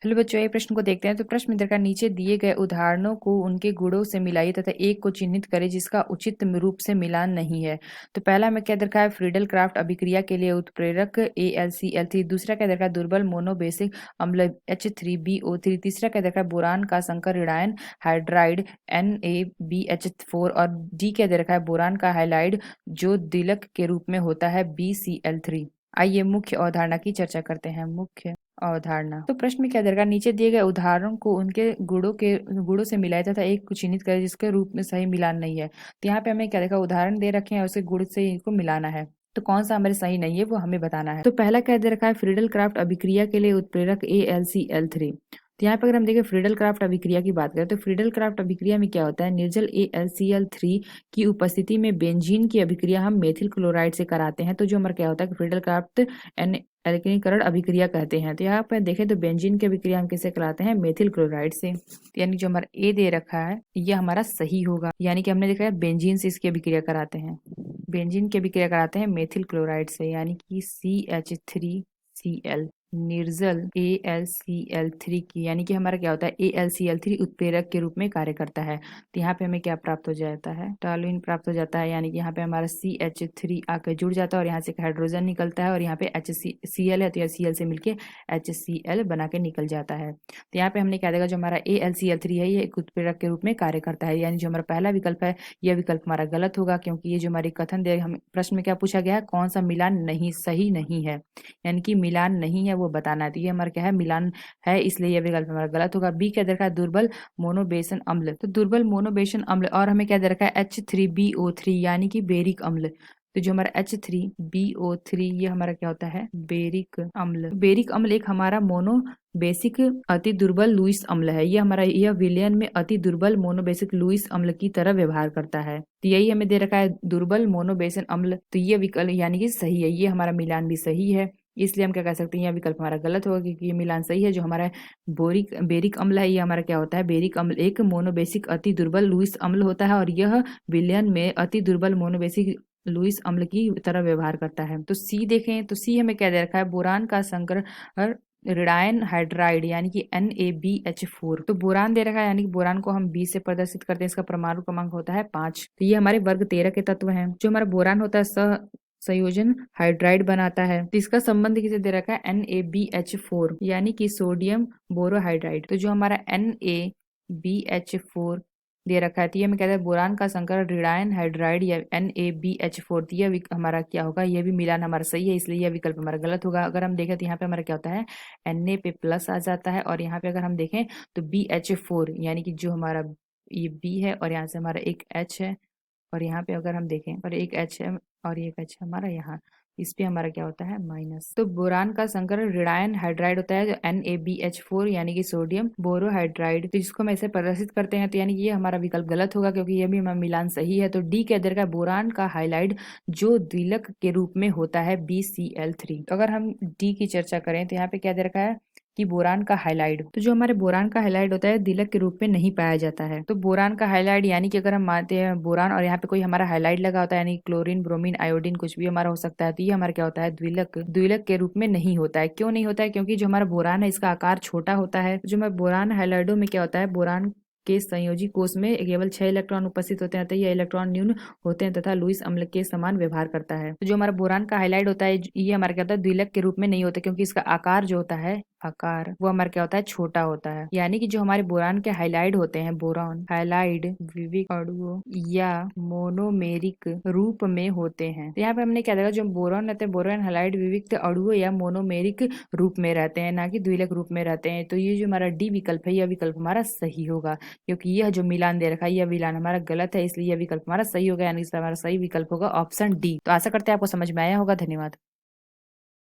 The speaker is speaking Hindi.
हेलो बच्चों, ये प्रश्न को देखते हैं। तो प्रश्न में दरकार नीचे दिए गए उदाहरणों को उनके गुणों से मिलाइए तथा एक को चिन्हित करें जिसका उचित रूप से मिलान नहीं है। तो पहला में क्या दरकार है, फ्रीडल क्राफ्ट अभिक्रिया के लिए उत्प्रेरक AlCl3। दूसरा क्या दरकार, दुर्बल मोनोबेसिक अम्ल H3BO3। तीसरा क्या दरकार, बोरान का संकर ऋणायन हाइड्राइड NaBH4। और डी क्या दरकार, बोरान का हाइलाइड जो द्विलक के रूप में होता है BCl3। आइए मुख्य अवधारणा की चर्चा करते हैं। मुख्य अवधारणा। तो प्रश्न में क्या दरकार, नीचे दिए गए उदाहरण को उनके गुणों से मिलाया तथा एक को चिन्हित करें जिसके रूप में सही मिलान नहीं है। तो यहाँ पे हमें क्या देखा, उदाहरण दे रखे हैं और उसके गुण से इनको मिलाना है। तो कौन सा हमारे सही नहीं है वो हमें बताना है। तो पहला क्या दे रखा है, फ्रीडल क्राफ्ट अभिक्रिया के लिए उत्प्रेरक AlCl3। तो यहाँ पे अगर हम देखें फ्रीडल क्राफ्ट अभिक्रिया की बात करें तो फ्रीडल क्राफ्ट अभिक्रिया में क्या होता है, निर्जल AlCl3 की उपस्थिति में बेंजीन की अभिक्रिया हम मेथिल क्लोराइड से कराते हैं। तो जो हमारा क्या होता है, फ्रीडल क्राफ्ट एन एल्कीनीकरण अभिक्रिया कहते हैं। तो यहाँ पर देखें तो बेंजीन की अभिक्रिया हम किससे कराते हैं, मेथिल क्लोराइड से। तो यानी जो हमारा ए दे रखा है यह हमारा सही होगा, यानी कि हमने देखा है बेंजीन से इसकी अभिक्रिया कराते हैं, बेंजीन की अभिक्रिया कराते हैं मेथिल क्लोराइड से, यानी कि CH3Cl निर्जल AlCl3 की, यानी कि हमारा क्या होता है, AlCl3 उत्प्रेरक के रूप में कार्य करता है। तो यहाँ पे हमें क्या प्राप्त हो जाता है, टॉलुइन प्राप्त हो जाता है, यानी कि यहाँ पे हमारा CH3 आकर जुड़ जाता है और यहाँ से एक हाइड्रोजन निकलता है और यहाँ पे HCl है तो यह Cl से मिलके HCl बना के निकल जाता है। तो यहाँ पे हमने क्या देखा, जो हमारा AlCl3 है ये एक उत्प्रेरक के रूप में कार्य करता है, यानी जो हमारा पहला विकल्प है यह विकल्प हमारा गलत होगा, क्योंकि ये जो हमारी कथन दे हम प्रश्न में क्या पूछा गया है, कौन सा मिलान नहीं सही नहीं है, यानी कि मिलान नहीं है वो बताना है। तो ये हमारा क्या है, मिलान है, इसलिए यह विकल्प हमारा गलत होगा। बी क्या दे रखा है, दुर्बल मोनोबेसन अम्ल। तो दुर्बल मोनोबेसन अम्ल और हमें क्या दे रखा है, H3BO3 यानी कि बेरिक अम्ल। तो जो हमारा H3BO3 ये हमारा क्या होता है, बेरिक अम्ल। बेरिक अम्ल एक हमारा मोनो बेसिक अति दुर्बल लुईस अम्ल है। यह विलयन में अति दुर्बल मोनोबेसिक लुईस अम्ल की तरह व्यवहार करता है। तो यही हमें दे रखा है दुर्बल मोनोबेसन अम्ल। तो ये विकल्प यानी कि सही है, ये हमारा मिलान भी सही है, इसलिए हम क्या कह सकते हैं, यह विकल्प हमारा गलत होगा, क्योंकि ये मिलान सही है। जो हमारा बेरिक अम्ल है ये हमारा क्या होता है, बेरिक अम्ल एक मोनोबेसिक अति दुर्बल लुईस अम्ल होता है और यह विलयन में अति दुर्बल मोनोबेसिक लुईस अम्ल की तरह व्यवहार करता है। तो सी देखें तो सी हमें क्या दे रखा है, बोरान का संकर ऋणायन हाइड्राइड यानी कि NaBH4। तो बोरान दे रखा है, यानी कि बोरान को हम 20 से प्रदर्शित करते हैं, इसका परमाणु क्रमांक होता है 5। तो ये हमारे वर्ग 13 के तत्व हैं। जो हमारा बोरान होता है संयोजन हाइड्राइड बनाता है। तो इसका संबंध किसे दे रखा है, NaBH4 यानी कि सोडियम बोरोहाइड्राइड। तो जो हमारा NaBH4 दे रखा है तो ये हमें कहते हैं बोरान का संकर ऋणायन हाइड्राइड या NaBH4। तो यह हमारा क्या होगा, यह भी मिलान हमारा सही है, इसलिए यह विकल्प हमारा गलत होगा। अगर हम देखें तो यहाँ पे हमारा क्या होता है, Na पे प्लस आ जाता है और यहाँ पे अगर हम देखें तो BH4 यानी कि जो हमारा ये B है और यहाँ से हमारा एक H है और यहाँ पे अगर हम देखें और एक H है और एक H हमारा यहाँ, इस पे हमारा क्या होता है माइनस। तो बोरान का संकर ऋणायन हाइड्राइड होता है जो NaBH4 यानी कि सोडियम बोरोहाइड्राइड। तो जिसको हम ऐसे प्रदर्शित करते हैं तो यानी कि ये हमारा विकल्प गलत होगा, क्योंकि ये भी हमारा मिलान सही है। तो डी के अंदर का बोरान का हाइलाइड जो द्विलक के रूप में होता है BCl3। तो अगर हम डी की चर्चा करें तो यहाँ पे क्या दे रखा है कि बोरान का हाइलाइड। तो जो हमारे बोरान का हाइलाइड होता है दिलक के रूप में नहीं पाया जाता है। तो बोरान का हाइलाइड यानी कि अगर हम मानते हैं बोरान और यहाँ पे कोई हमारा हाइलाइड लगा होता है, यानी क्लोरीन ब्रोमीन आयोडीन कुछ भी हमारा हो सकता है, तो ये हमारा क्या होता है, द्विलक के रूप में नहीं होता है। क्यों नहीं होता है, क्योंकि जो हमारा बोरान है इसका आकार छोटा होता है। जो हमारा बोरान हाइलाइडो में क्या होता है, बोरान के संयोजी कोष में केवल 6 इलेक्ट्रॉन उपस्थित होते हैं, तो ये इलेक्ट्रॉन न्यून होते हैं तथा लुईस अम्ल के समान व्यवहार करता है। तो जो हमारा बोरान का हाइलाइड होता है ये हमारा क्या होता है, द्विलक के रूप में नहीं होता, क्योंकि इसका आकार जो होता है वो हमारा क्या होता है, छोटा होता है। यानी कि जो हमारे बोरान के हाइलाइड होते हैं, बोरान हाइलाइड विविक्त अणुओं या मोनोमेरिक रूप में होते हैं। तो यहाँ पे हमने क्या देखा, जो बोरान रहते हैं बोरान हाइलाइड विविक्त अणुओं या मोनोमेरिक रूप में रहते हैं, ना कि द्विलक रूप में रहते हैं। तो ये जो हमारा डी विकल्प है यह विकल्प हमारा सही होगा, क्योंकि यह जो मिलान दे रखा है यह मिलान हमारा गलत है, इसलिए यह विकल्प हमारा सही होगा, यानी हमारा सही विकल्प होगा ऑप्शन डी। तो आशा करते हैं आपको समझ में आया होगा। धन्यवाद।